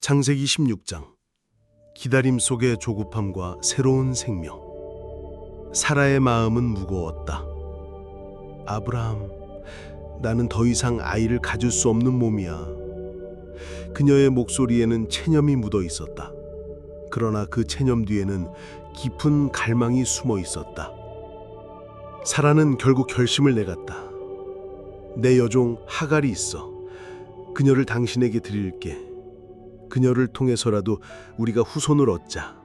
창세기 16장. 기다림 속의 조급함과 새로운 생명. 사라의 마음은 무거웠다. 아브라함, 나는 더 이상 아이를 가질 수 없는 몸이야. 그녀의 목소리에는 체념이 묻어 있었다. 그러나 그 체념 뒤에는 깊은 갈망이 숨어 있었다. 사라는 결국 결심을 내갔다. 내 여종 하갈이 있어. 그녀를 당신에게 드릴게. 그녀를 통해서라도 우리가 후손을 얻자.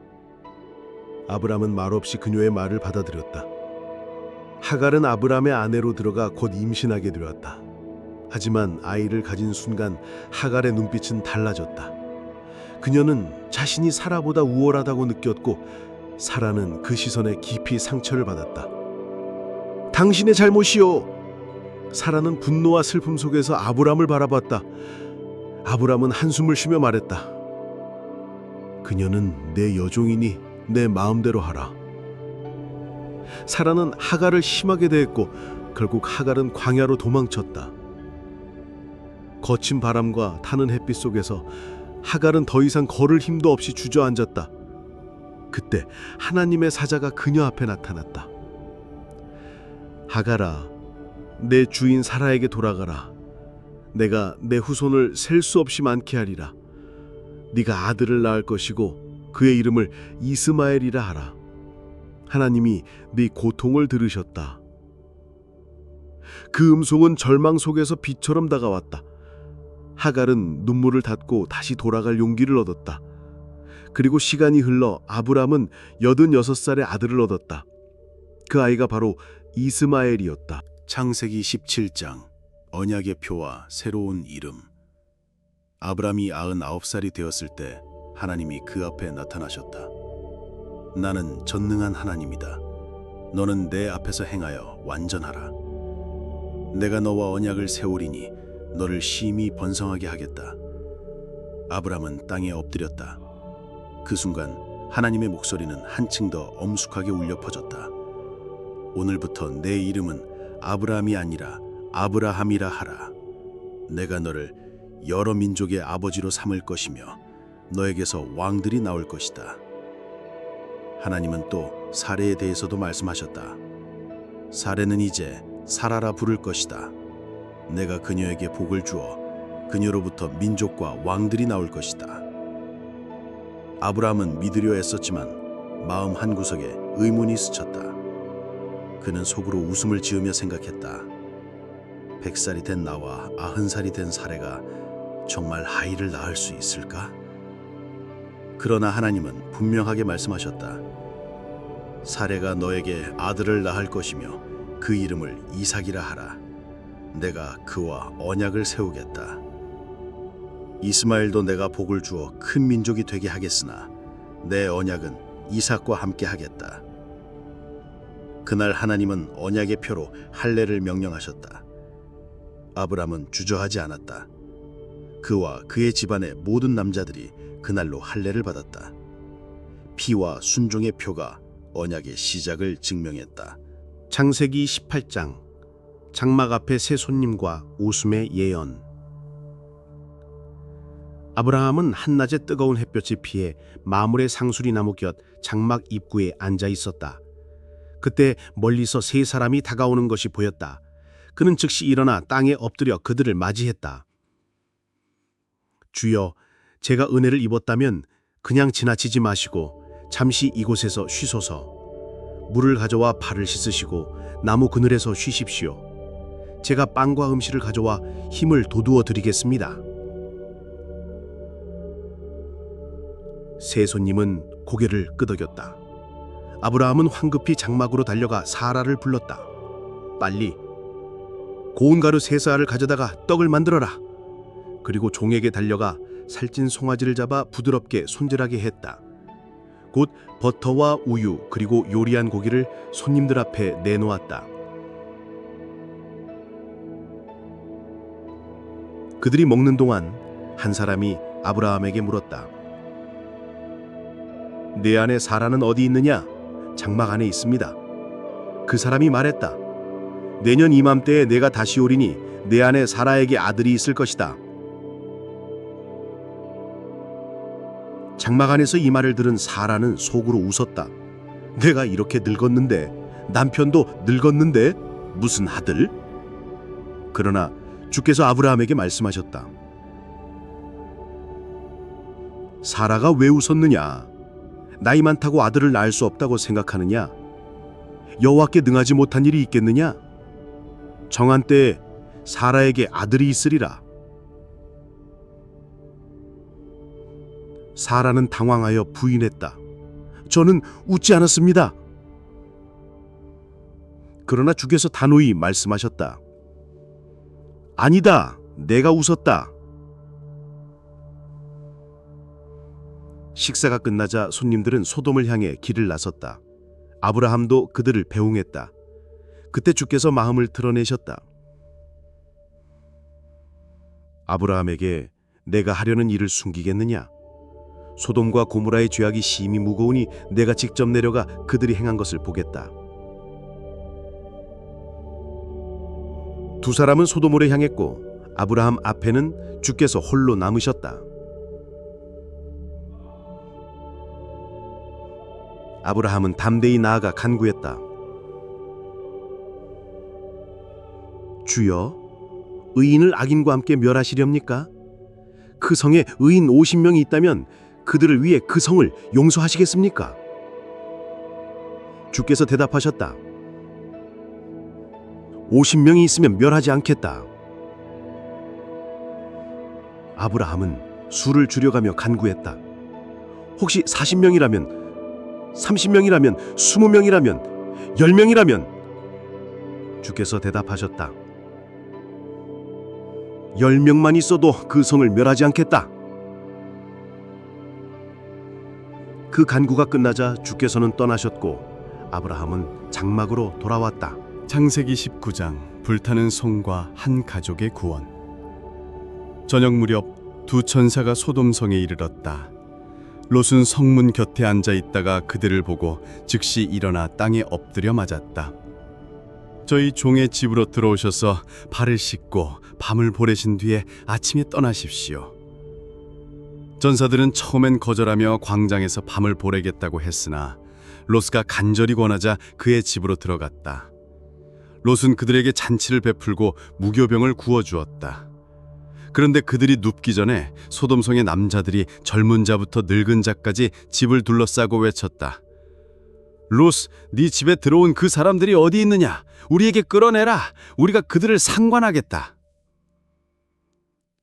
아브람은 말없이 그녀의 말을 받아들였다. 하갈은 아브람의 아내로 들어가 곧 임신하게 되었다. 하지만 아이를 가진 순간 하갈의 눈빛은 달라졌다. 그녀는 자신이 사라보다 우월하다고 느꼈고 사라는 그 시선에 깊이 상처를 받았다. 당신의 잘못이요. 사라는 분노와 슬픔 속에서 아브람을 바라봤다. 아브람은 한숨을 쉬며 말했다. 그녀는 내 여종이니 내 마음대로 하라. 사라는 하갈을 심하게 대했고 결국 하갈은 광야로 도망쳤다. 거친 바람과 타는 햇빛 속에서 하갈은 더 이상 걸을 힘도 없이 주저앉았다. 그때 하나님의 사자가 그녀 앞에 나타났다. 하갈아, 내 주인 사라에게 돌아가라. 내가 내 후손을 셀 수 없이 많게 하리라. 네가 아들을 낳을 것이고 그의 이름을 이스마엘이라 하라. 하나님이 네 고통을 들으셨다. 그 음성은 절망 속에서 빛처럼 다가왔다. 하갈은 눈물을 닫고 다시 돌아갈 용기를 얻었다. 그리고 시간이 흘러 아브람은 86살의 아들을 얻었다. 그 아이가 바로 이스마엘이었다. 창세기 17장. 언약의 표와 새로운 이름. 아브람이 99살이 되었을 때 하나님이 그 앞에 나타나셨다. 나는 전능한 하나님이다. 너는 내 앞에서 행하여 완전하라. 내가 너와 언약을 세우리니 너를 심히 번성하게 하겠다. 아브람은 땅에 엎드렸다. 그 순간 하나님의 목소리는 한층 더 엄숙하게 울려 퍼졌다. 오늘부터 내 이름은 아브람이 아니라 아브라함이라 하라. 내가 너를 여러 민족의 아버지로 삼을 것이며 너에게서 왕들이 나올 것이다. 하나님은 또 사레에 대해서도 말씀하셨다. 사레는 이제 사라라 부를 것이다. 내가 그녀에게 복을 주어 그녀로부터 민족과 왕들이 나올 것이다. 아브라함은 믿으려 애썼지만 마음 한구석에 의문이 스쳤다. 그는 속으로 웃음을 지으며 생각했다. 100살이 된 나와 90살이 된 사레가 정말 아이를 낳을 수 있을까? 그러나 하나님은 분명하게 말씀하셨다. 사레가 너에게 아들을 낳을 것이며 그 이름을 이삭이라 하라. 내가 그와 언약을 세우겠다. 이스마엘도 내가 복을 주어 큰 민족이 되게 하겠으나 내 언약은 이삭과 함께 하겠다. 그날 하나님은 언약의 표로 할례를 명령하셨다. 아브람은 주저하지 않았다. 그와 그의 집안의 모든 남자들이 그날로 할례를 받았다. 피와 순종의 표가 언약의 시작을 증명했다. 창세기 18장. 장막 앞에 새 손님과 웃음의 예언. 아브라함은 한낮의 뜨거운 햇볕을 피해 마물의 상수리 나무 곁 장막 입구에 앉아 있었다. 그때 멀리서 세 사람이 다가오는 것이 보였다. 그는 즉시 일어나 땅에 엎드려 그들을 맞이했다. 주여, 제가 은혜를 입었다면 그냥 지나치지 마시고 잠시 이곳에서 쉬소서. 물을 가져와 발을 씻으시고 나무 그늘에서 쉬십시오. 제가 빵과 음식을 가져와 힘을 돋우어 드리겠습니다. 세 손님은 고개를 끄덕였다. 아브라함은 황급히 장막으로 달려가 사라를 불렀다. 빨리 고운 가루 3쌀을 가져다가 떡을 만들어라. 그리고 종에게 달려가 살찐 송아지를 잡아 부드럽게 손질하게 했다. 곧 버터와 우유 그리고 요리한 고기를 손님들 앞에 내놓았다. 그들이 먹는 동안 한 사람이 아브라함에게 물었다. 내 아내 사라는 어디 있느냐? 장막 안에 있습니다. 그 사람이 말했다. 내년 이맘때에 내가 다시 오리니 내 아내 사라에게 아들이 있을 것이다. 장막 안에서 이 말을 들은 사라는 속으로 웃었다. 내가 이렇게 늙었는데, 남편도 늙었는데 무슨 아들? 그러나 주께서 아브라함에게 말씀하셨다. 사라가 왜 웃었느냐? 나이 많다고 아들을 낳을 수 없다고 생각하느냐? 여호와께 능하지 못한 일이 있겠느냐? 정한 때에 사라에게 아들이 있으리라. 사라는 당황하여 부인했다. 저는 웃지 않았습니다. 그러나 주께서 단호히 말씀하셨다. 아니다, 내가 웃었다. 식사가 끝나자 손님들은 소돔을 향해 길을 나섰다. 아브라함도 그들을 배웅했다. 그때 주께서 마음을 드러내셨다. 아브라함에게 내가 하려는 일을 숨기겠느냐? 소돔과 고모라의 죄악이 심히 무거우니 내가 직접 내려가 그들이 행한 것을 보겠다. 두 사람은 소돔으로 향했고 아브라함 앞에는 주께서 홀로 남으셨다. 아브라함은 담대히 나아가 간구했다. 주여, 의인을 악인과 함께 멸하시렵니까? 그 성에 의인 50명이 있다면 그들을 위해 그 성을 용서하시겠습니까? 주께서 대답하셨다. 50명이 있으면 멸하지 않겠다. 아브라함은 수를 줄여가며 간구했다. 혹시 40명이라면, 30명이라면, 20명이라면, 10명이라면? 주께서 대답하셨다. 10명만 있어도 그 성을 멸하지 않겠다. 그 간구가 끝나자 주께서는 떠나셨고 아브라함은 장막으로 돌아왔다. 창세기 19장 불타는 송과 한 가족의 구원. 저녁 무렵 두 천사가 소돔성에 이르렀다. 롯은 성문 곁에 앉아 있다가 그들을 보고 즉시 일어나 땅에 엎드려 맞았다. 저희 종의 집으로 들어오셔서 발을 씻고 밤을 보내신 뒤에 아침에 떠나십시오. 전사들은 처음엔 거절하며 광장에서 밤을 보내겠다고 했으나 롯가 간절히 권하자 그의 집으로 들어갔다. 롯은 그들에게 잔치를 베풀고 무교병을 구워주었다. 그런데 그들이 눕기 전에 소돔성의 남자들이 젊은 자부터 늙은 자까지 집을 둘러싸고 외쳤다. 롯, 네 집에 들어온 그 사람들이 어디 있느냐? 우리에게 끌어내라. 우리가 그들을 상관하겠다.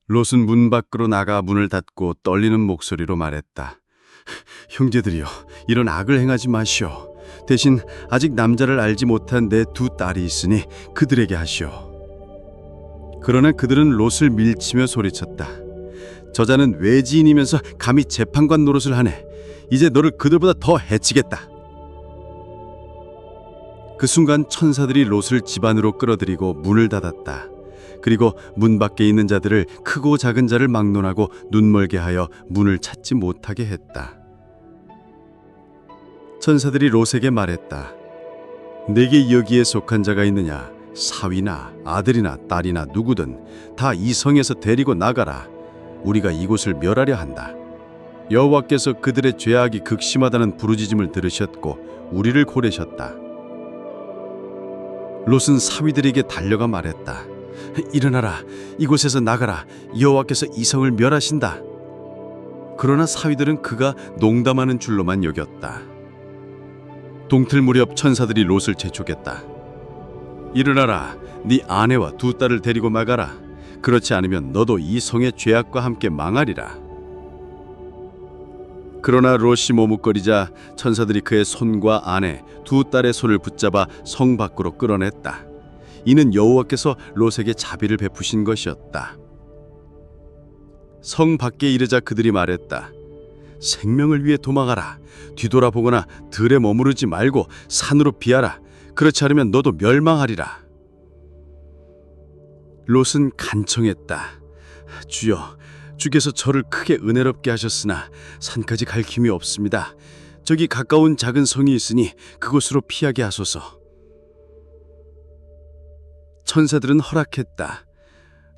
롯은 문 밖으로 나가 문을 닫고 떨리는 목소리로 말했다. 형제들이여, 이런 악을 행하지 마시오. 대신 아직 남자를 알지 못한 내 두 딸이 있으니 그들에게 하시오. 그러나 그들은 롯을 밀치며 소리쳤다. 저자는 외지인이면서 감히 재판관 노릇을 하네. 이제 너를 그들보다 더 해치겠다. 그 순간 천사들이 롯을 집 안으로 끌어들이고 문을 닫았다. 그리고 문 밖에 있는 자들을 크고 작은 자를 막론하고 눈멀게 하여 문을 찾지 못하게 했다. 천사들이 롯에게 말했다. 내게 여기에 속한 자가 있느냐? 사위나 아들이나 딸이나 누구든 다 이 성에서 데리고 나가라. 우리가 이곳을 멸하려 한다. 여호와께서 그들의 죄악이 극심하다는 부르짖음을 들으셨고 우리를 고르셨다. 롯은 사위들에게 달려가 말했다. 일어나라, 이곳에서 나가라. 여호와께서 이 성을 멸하신다. 그러나 사위들은 그가 농담하는 줄로만 여겼다. 동틀 무렵 천사들이 롯을 재촉했다. 일어나라, 네 아내와 두 딸을 데리고 나가라. 그렇지 않으면 너도 이 성의 죄악과 함께 망하리라. 그러나 롯이 머뭇거리자 천사들이 그의 손과 아내, 두 딸의 손을 붙잡아 성 밖으로 끌어냈다. 이는 여호와께서 롯에게 자비를 베푸신 것이었다. 성 밖에 이르자 그들이 말했다. 생명을 위해 도망하라. 뒤돌아보거나 들에 머무르지 말고 산으로 피하라. 그렇지 않으면 너도 멸망하리라. 롯은 간청했다. 주여, 주께서 저를 크게 은혜롭게 하셨으나 산까지 갈 힘이 없습니다. 저기 가까운 작은 성이 있으니 그곳으로 피하게 하소서. 천사들은 허락했다.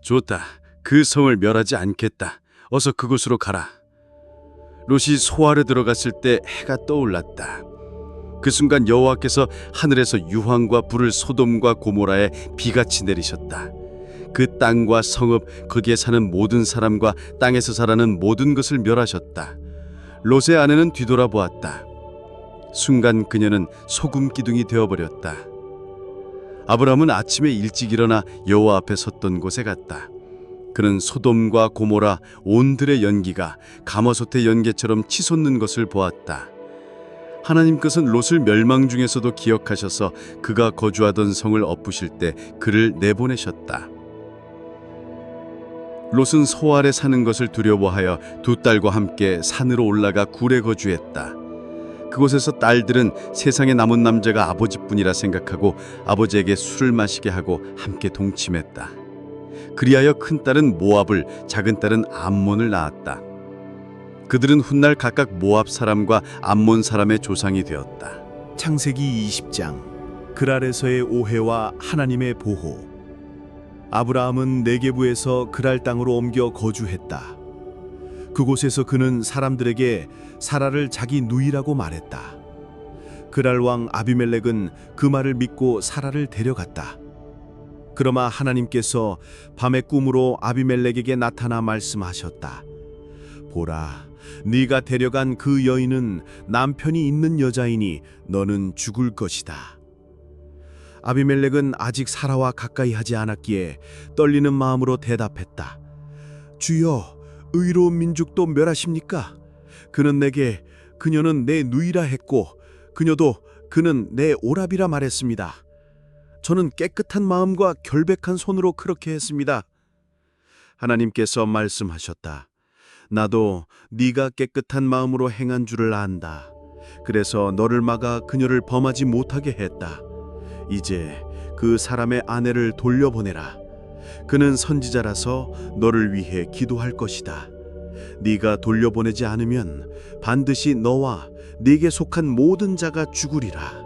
좋다. 그 성을 멸하지 않겠다. 어서 그곳으로 가라. 롯이 소알에 들어갔을 때 해가 떠올랐다. 그 순간 여호와께서 하늘에서 유황과 불을 소돔과 고모라에 비같이 내리셨다. 그 땅과 성읍, 거기에 사는 모든 사람과 땅에서 자라는 모든 것을 멸하셨다. 롯의 아내는 뒤돌아보았다. 순간 그녀는 소금 기둥이 되어버렸다. 아브라함은 아침에 일찍 일어나 여호와 앞에 섰던 곳에 갔다. 그는 소돔과 고모라 온들의 연기가 가마솥의 연기처럼 치솟는 것을 보았다. 하나님께서는 롯을 멸망 중에서도 기억하셔서 그가 거주하던 성을 엎으실 때 그를 내보내셨다. 롯은 소알에 사는 것을 두려워하여 두 딸과 함께 산으로 올라가 굴에 거주했다. 그곳에서 딸들은 세상에 남은 남자가 아버지뿐이라 생각하고 아버지에게 술을 마시게 하고 함께 동침했다. 그리하여 큰 딸은 모압을, 작은 딸은 암몬을 낳았다. 그들은 훗날 각각 모압 사람과 암몬 사람의 조상이 되었다. 창세기 20장 그랄에서의 오해와 하나님의 보호. 아브라함은 네게부에서 그랄 땅으로 옮겨 거주했다. 그곳에서 그는 사람들에게 사라를 자기 누이라고 말했다. 그랄 왕 아비멜렉은 그 말을 믿고 사라를 데려갔다. 그러나 하나님께서 밤의 꿈으로 아비멜렉에게 나타나 말씀하셨다. 보라, 네가 데려간 그 여인은 남편이 있는 여자이니 너는 죽을 것이다. 아비멜렉은 아직 사라와 가까이 하지 않았기에 떨리는 마음으로 대답했다. 주여, 의로운 민족도 멸하십니까? 그는 내게 그녀는 내 누이라 했고 그는 내 오랍이라 말했습니다. 저는 깨끗한 마음과 결백한 손으로 그렇게 했습니다. 하나님께서 말씀하셨다. 나도 네가 깨끗한 마음으로 행한 줄을 안다. 그래서 너를 막아 그녀를 범하지 못하게 했다. 이제 그 사람의 아내를 돌려보내라. 그는 선지자라서 너를 위해 기도할 것이다. 네가 돌려보내지 않으면 반드시 너와 네게 속한 모든 자가 죽으리라.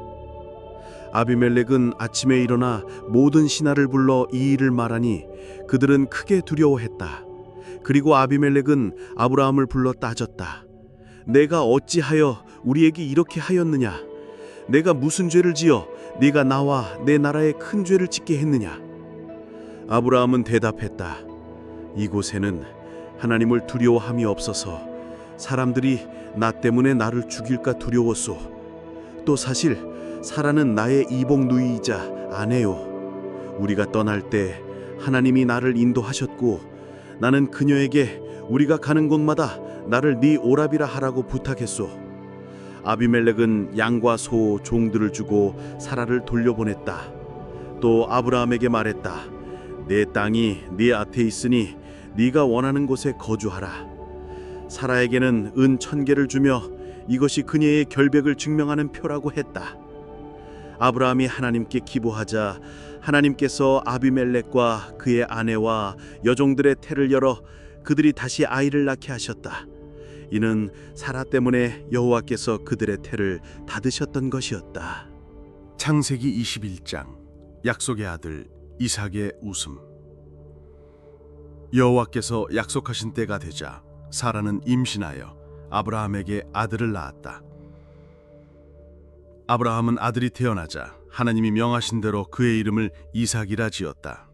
아비멜렉은 아침에 일어나 모든 신하를 불러 이 일을 말하니 그들은 크게 두려워했다. 그리고 아비멜렉은 아브라함을 불러 따졌다. 내가 어찌하여 우리에게 이렇게 하였느냐? 내가 무슨 죄를 지어 네가 나와 내 나라에 큰 죄를 짓게 했느냐? 아브라함은 대답했다. 이곳에는 하나님을 두려워함이 없어서 사람들이 나 때문에 나를 죽일까 두려웠소. 또 사실 사라는 나의 이복 누이이자 아내요. 우리가 떠날 때 하나님이 나를 인도하셨고 나는 그녀에게 우리가 가는 곳마다 나를 네 오랍이라 하라고 부탁했소. 아비멜렉은 양과 소, 종들을 주고 사라를 돌려보냈다. 또 아브라함에게 말했다. 내 땅이 네 앞에 있으니 네가 원하는 곳에 거주하라. 사라에게는 은 1000개를 주며 이것이 그녀의 결백을 증명하는 표라고 했다. 아브라함이 하나님께 기도하자 하나님께서 아비멜렉과 그의 아내와 여종들의 태를 열어 그들이 다시 아이를 낳게 하셨다. 이는 사라 때문에 여호와께서 그들의 태를 닫으셨던 것이었다. 창세기 21장 약속의 아들 이삭의 웃음. 여호와께서 약속하신 때가 되자 사라는 임신하여 아브라함에게 아들을 낳았다. 아브라함은 아들이 태어나자 하나님이 명하신 대로 그의 이름을 이삭이라 지었다.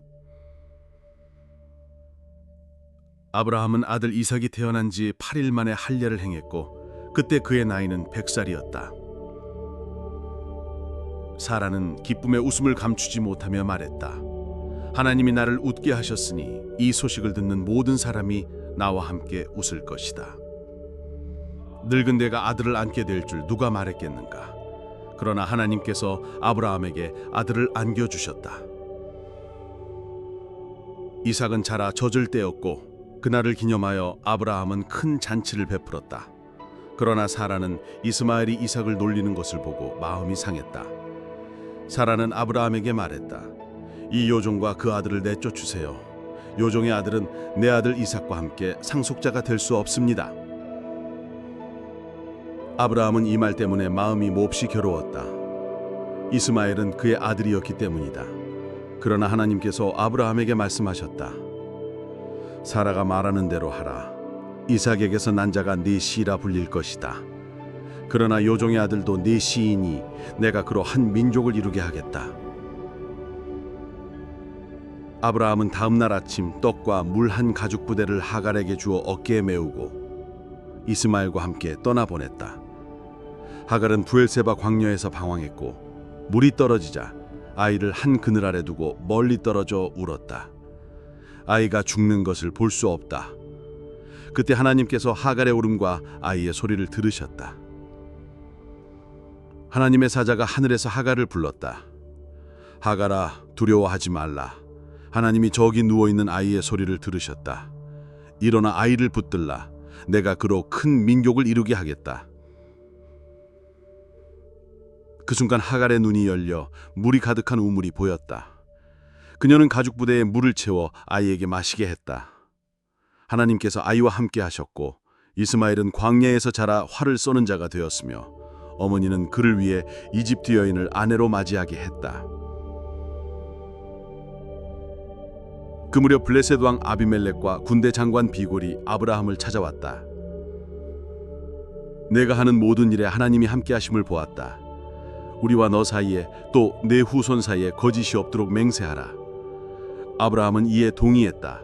아브라함은 아들 이삭이 태어난 지 8일 만에 할례를 행했고 그때 그의 나이는 100살이었다. 사라는 기쁨의 웃음을 감추지 못하며 말했다. 하나님이 나를 웃게 하셨으니 이 소식을 듣는 모든 사람이 나와 함께 웃을 것이다. 늙은 내가 아들을 안게 될 줄 누가 말했겠는가? 그러나 하나님께서 아브라함에게 아들을 안겨주셨다. 이삭은 자라 젖을 떼었고 그날을 기념하여 아브라함은 큰 잔치를 베풀었다. 그러나 사라는 이스마엘이 이삭을 놀리는 것을 보고 마음이 상했다. 사라는 아브라함에게 말했다. 이 요종과 그 아들을 내쫓으세요. 요종의 아들은 내 아들 이삭과 함께 상속자가 될 수 없습니다. 아브라함은 이 말 때문에 마음이 몹시 괴로웠다. 이스마엘은 그의 아들이었기 때문이다. 그러나 하나님께서 아브라함에게 말씀하셨다. 사라가 말하는 대로 하라. 이삭에게서 난 자가 네 씨라 불릴 것이다. 그러나 요종의 아들도 네 씨이니 내가 그로 한 민족을 이루게 하겠다. 아브라함은 다음 날 아침 떡과 물 한 가죽 부대를 하갈에게 주어 어깨에 메우고 이스마엘과 함께 떠나보냈다. 하갈은 부엘세바 광야에서 방황했고 물이 떨어지자 아이를 한 그늘 아래 두고 멀리 떨어져 울었다. 아이가 죽는 것을 볼 수 없다. 그때 하나님께서 하갈의 울음과 아이의 소리를 들으셨다. 하나님의 사자가 하늘에서 하갈을 불렀다. 하갈아, 두려워하지 말라. 하나님이 저기 누워있는 아이의 소리를 들으셨다. 일어나 아이를 붙들라. 내가 그로 큰 민족을 이루게 하겠다. 그 순간 하갈의 눈이 열려 물이 가득한 우물이 보였다. 그녀는 가죽 부대에 물을 채워 아이에게 마시게 했다. 하나님께서 아이와 함께 하셨고 이스마엘은 광야에서 자라 활을 쏘는 자가 되었으며 어머니는 그를 위해 이집트 여인을 아내로 맞이하게 했다. 그 무렵 블레셋 왕 아비멜렉과 군대 장관 비골이 아브라함을 찾아왔다. 내가 하는 모든 일에 하나님이 함께 하심을 보았다. 우리와 너 사이에 또 내 후손 사이에 거짓이 없도록 맹세하라. 아브라함은 이에 동의했다.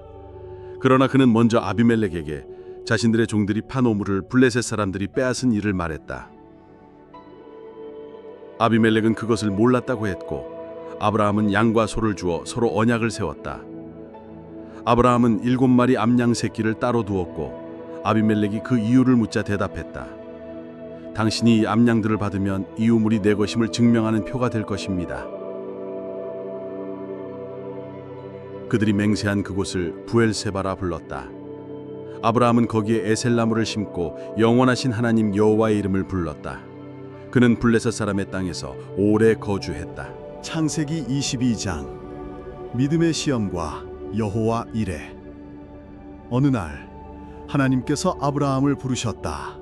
그러나 그는 먼저 아비멜렉에게 자신들의 종들이 판 오물을 블레셋 사람들이 빼앗은 일을 말했다. 아비멜렉은 그것을 몰랐다고 했고 아브라함은 양과 소를 주어 서로 언약을 세웠다. 아브라함은 7마리 암양 새끼를 따로 두었고 아비멜렉이 그 이유를 묻자 대답했다. 당신이 이 암양들을 받으면 이 우물이 내 것임을 증명하는 표가 될 것입니다. 그들이 맹세한 그곳을 부엘세바라 불렀다. 아브라함은 거기에 에셀나무를 심고 영원하신 하나님 여호와의 이름을 불렀다. 그는 블레셋 사람의 땅에서 오래 거주했다. 창세기 22장 믿음의 시험과 여호와 이레. 어느 날 하나님께서 아브라함을 부르셨다.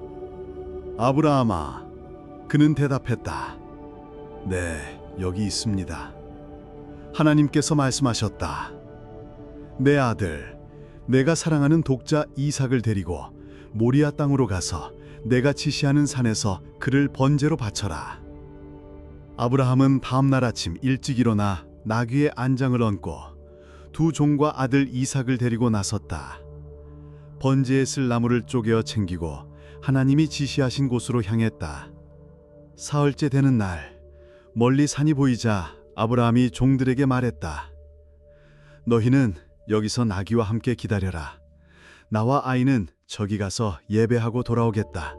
아브라함아. 그는 대답했다. 네, 여기 있습니다. 하나님께서 말씀하셨다. 내 아들, 내가 사랑하는 독자 이삭을 데리고 모리아 땅으로 가서 내가 지시하는 산에서 그를 번제로 바쳐라. 아브라함은 다음 날 아침 일찍 일어나 나귀의 안장을 얹고 두 종과 아들 이삭을 데리고 나섰다. 번제에 쓸 나무를 쪼개어 챙기고 하나님이 지시하신 곳으로 향했다. 사흘째 되는 날 멀리 산이 보이자 아브라함이 종들에게 말했다. 너희는 여기서 나귀와 함께 기다려라. 나와 아이는 저기 가서 예배하고 돌아오겠다.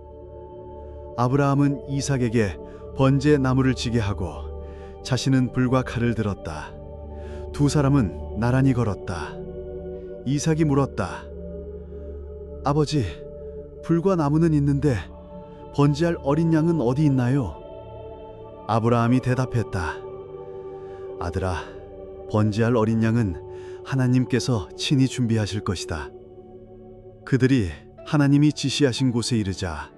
아브라함은 이삭에게 번제 나무를 지게 하고 자신은 불과 칼을 들었다. 두 사람은 나란히 걸었다. 이삭이 물었다. 아버지, 불과 나무는 있는데 번제할 어린 양은 어디 있나요? 아브라함이 대답했다. 아들아, 번제할 어린 양은 하나님께서 친히 준비하실 것이다. 그들이 하나님이 지시하신 곳에 이르자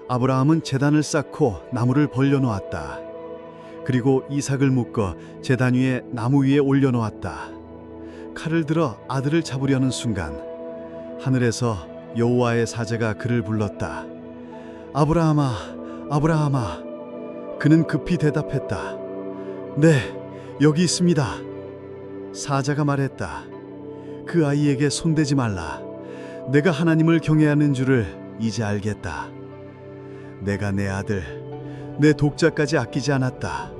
아브라함은 제단을 쌓고 나무를 벌려놓았다. 그리고 이삭을 묶어 제단 위에 나무 위에 올려놓았다. 칼을 들어 아들을 잡으려는 순간 하늘에서 여호와의 사자가 그를 불렀다. 아브라함아, 아브라함아. 그는 급히 대답했다. 네, 여기 있습니다. 사자가 말했다. 그 아이에게 손대지 말라. 내가 하나님을 경외하는 줄을 이제 알겠다. 내가 내 아들, 내 독자까지 아끼지 않았다.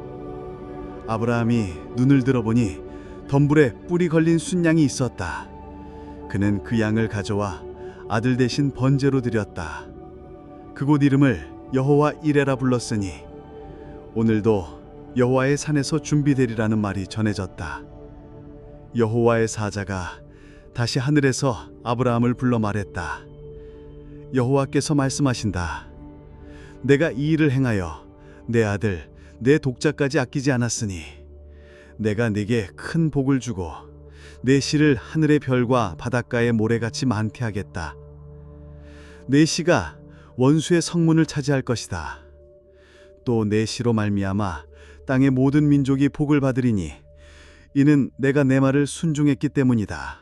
아브라함이 눈을 들어보니 덤불에 뿔이 걸린 순양이 있었다. 그는 그 양을 가져와 아들 대신 번제로 드렸다. 그곳 이름을 여호와 이레라 불렀으니 오늘도 여호와의 산에서 준비되리라는 말이 전해졌다. 여호와의 사자가 다시 하늘에서 아브라함을 불러 말했다. 여호와께서 말씀하신다. 내가 이 일을 행하여 내 아들, 내 독자까지 아끼지 않았으니 내가 네게 큰 복을 주고 내 씨를 하늘의 별과 바닷가의 모래같이 많게 하겠다. 내 씨가 원수의 성문을 차지할 것이다. 또 내 씨로 말미암아 땅의 모든 민족이 복을 받으리니 이는 내가 내 말을 순종했기 때문이다.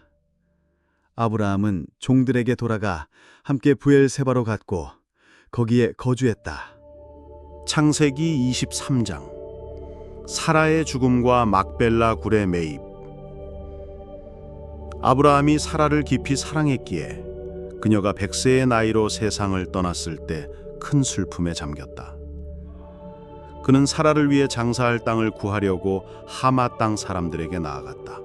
아브라함은 종들에게 돌아가 함께 브엘세바로 갔고 거기에 거주했다. 창세기 23장. 사라의 죽음과 막벨라 굴의 매입. 아브라함이 사라를 깊이 사랑했기에 그녀가 100세의 나이로 세상을 떠났을 때 큰 슬픔에 잠겼다. 그는 사라를 위해 장사할 땅을 구하려고 하마 땅 사람들에게 나아갔다.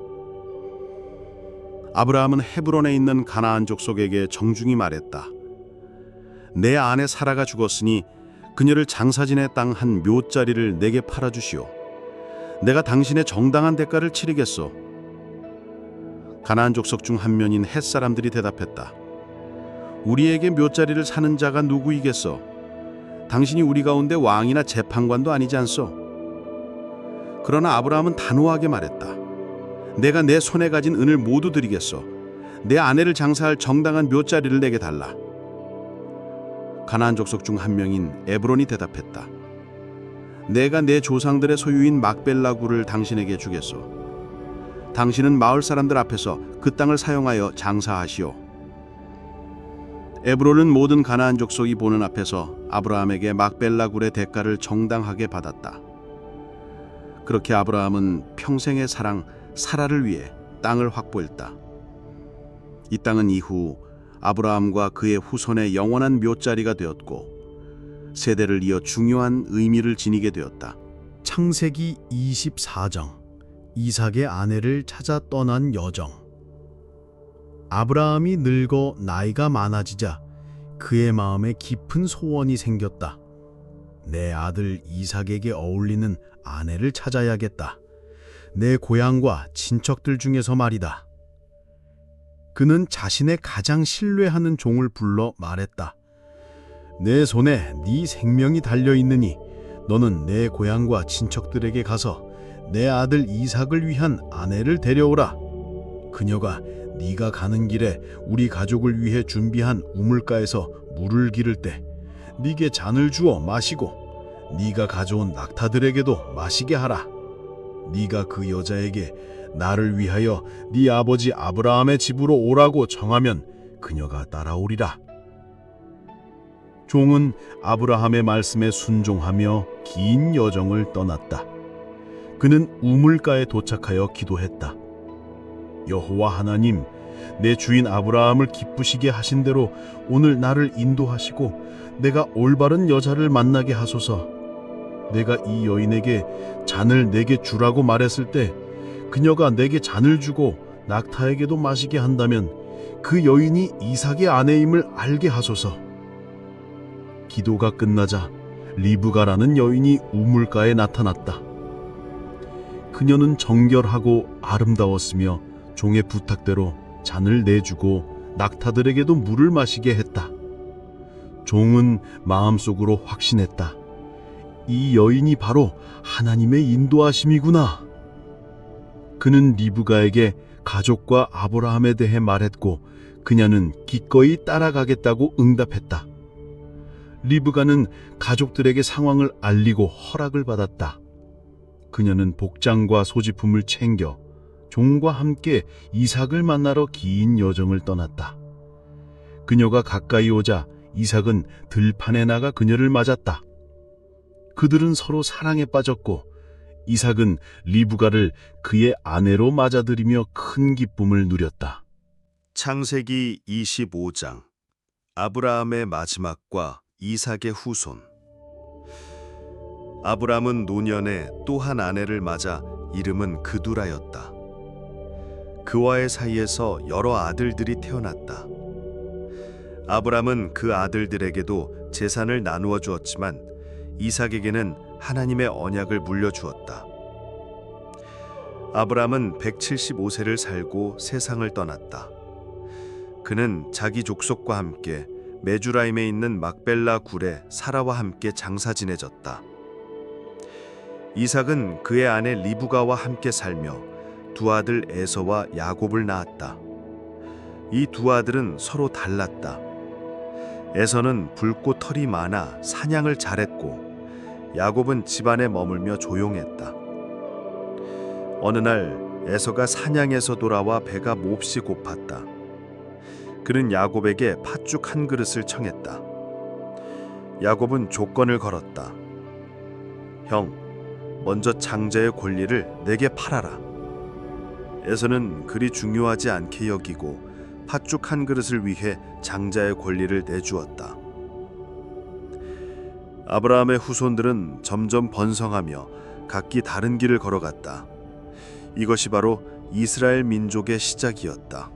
아브라함은 헤브론에 있는 가나안 족속에게 정중히 말했다. 내 아내 사라가 죽었으니 그녀를 장사진의 땅 한 묘짜리를 내게 팔아주시오. 내가 당신의 정당한 대가를 치르겠소. 가나안 족속 중 한 면인 헷 사람들이 대답했다. 우리에게 묘짜리를 사는 자가 누구이겠소? 당신이 우리 가운데 왕이나 재판관도 아니지 않소? 그러나 아브라함은 단호하게 말했다. 내가 내 손에 가진 은을 모두 드리겠소. 내 아내를 장사할 정당한 묘짜리를 내게 달라. 가나안 족속 중 한 명인 에브론이 대답했다. 내가 내 조상들의 소유인 막벨라 굴을 당신에게 주겠소. 당신은 마을 사람들 앞에서 그 땅을 사용하여 장사하시오. 에브론은 모든 가나안 족속이 보는 앞에서 아브라함에게 막벨라 굴의 대가를 정당하게 받았다. 그렇게 아브라함은 평생의 사랑 사라를 위해 땅을 확보했다. 이 땅은 이후 아브라함과 그의 후손의 영원한 묘자리가 되었고 세대를 이어 중요한 의미를 지니게 되었다. 창세기 24장. 이삭의 아내를 찾아 떠난 여정. 아브라함이 늙어 나이가 많아지자 그의 마음에 깊은 소원이 생겼다. 내 아들 이삭에게 어울리는 아내를 찾아야겠다. 내 고향과 친척들 중에서 말이다. 그는 자신의 가장 신뢰하는 종을 불러 말했다. 내 손에 네 생명이 달려있느니 너는 내 고향과 친척들에게 가서 내 아들 이삭을 위한 아내를 데려오라. 그녀가 네가 가는 길에 우리 가족을 위해 준비한 우물가에서 물을 기를 때 네게 잔을 주어 마시고 네가 가져온 낙타들에게도 마시게 하라. 네가 그 여자에게 나를 위하여 네 아버지 아브라함의 집으로 오라고 정하면 그녀가 따라오리라. 종은 아브라함의 말씀에 순종하며 긴 여정을 떠났다. 그는 우물가에 도착하여 기도했다. 여호와 하나님, 내 주인 아브라함을 기쁘시게 하신 대로 오늘 나를 인도하시고 내가 올바른 여자를 만나게 하소서. 내가 이 여인에게 잔을 내게 주라고 말했을 때 그녀가 내게 잔을 주고 낙타에게도 마시게 한다면 그 여인이 이삭의 아내임을 알게 하소서. 기도가 끝나자 리브가라는 여인이 우물가에 나타났다. 그녀는 정결하고 아름다웠으며 종의 부탁대로 잔을 내주고 낙타들에게도 물을 마시게 했다. 종은 마음속으로 확신했다. 이 여인이 바로 하나님의 인도하심이구나. 그는 리브가에게 가족과 아브라함에 대해 말했고 그녀는 기꺼이 따라가겠다고 응답했다. 리브가는 가족들에게 상황을 알리고 허락을 받았다. 그녀는 복장과 소지품을 챙겨 종과 함께 이삭을 만나러 긴 여정을 떠났다. 그녀가 가까이 오자 이삭은 들판에 나가 그녀를 맞았다. 그들은 서로 사랑에 빠졌고 이삭은 리브가를 그의 아내로 맞아들이며 큰 기쁨을 누렸다. 창세기 25장. 아브라함의 마지막과 이삭의 후손. 아브라함은 노년에 또 한 아내를 맞아 이름은 그두라였다. 그와의 사이에서 여러 아들들이 태어났다. 아브라함은 그 아들들에게도 재산을 나누어 주었지만 이삭에게는 하나님의 언약을 물려주었다. 아브라함은 175세를 살고 세상을 떠났다. 그는 자기 족속과 함께 메주라임에 있는 막벨라 굴에 사라와 함께 장사 지내졌다. 이삭은 그의 아내 리브가와 함께 살며 두 아들 에서와 야곱을 낳았다. 이 두 아들은 서로 달랐다. 에서는 붉고 털이 많아 사냥을 잘했고 야곱은 집안에 머물며 조용했다. 어느 날 에서가 사냥에서 돌아와 배가 몹시 고팠다. 그는 야곱에게 팥죽 한 그릇을 청했다. 야곱은 조건을 걸었다. 형, 먼저 장자의 권리를 내게 팔아라. 에서는 그리 중요하지 않게 여기고 팥죽 한 그릇을 위해 장자의 권리를 내주었다. 아브라함의 후손들은 점점 번성하며 각기 다른 길을 걸어갔다. 이것이 바로 이스라엘 민족의 시작이었다.